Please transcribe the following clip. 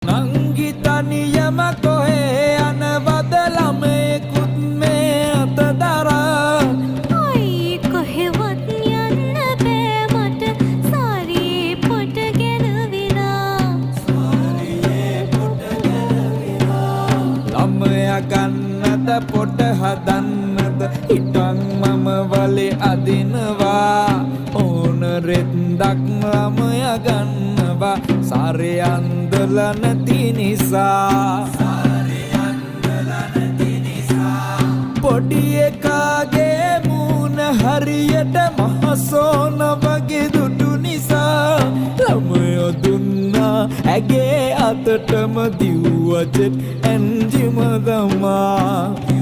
නංගි තනියම කොහේ යනවද ළමයෙකුත් මේ අත දරා අයි කොහෙවත් යන්න බෑ මට සාරියේ පොට ගැලවිලා ළමයා ගන්නද පොට හදන්නද හිටන් මම වලේ අදිනවා ඕන රෙද්දක් ළමයා ගන්නවා සාරේ අන්දල නැති නිසා පොඩි එකාගේ මූණ හරියට මහසෝන වගේ දුටු නිසා ළමයෝ දුන්නා ඇගේ අතටම දිව්ව ජෙට් එන්ජිම දමා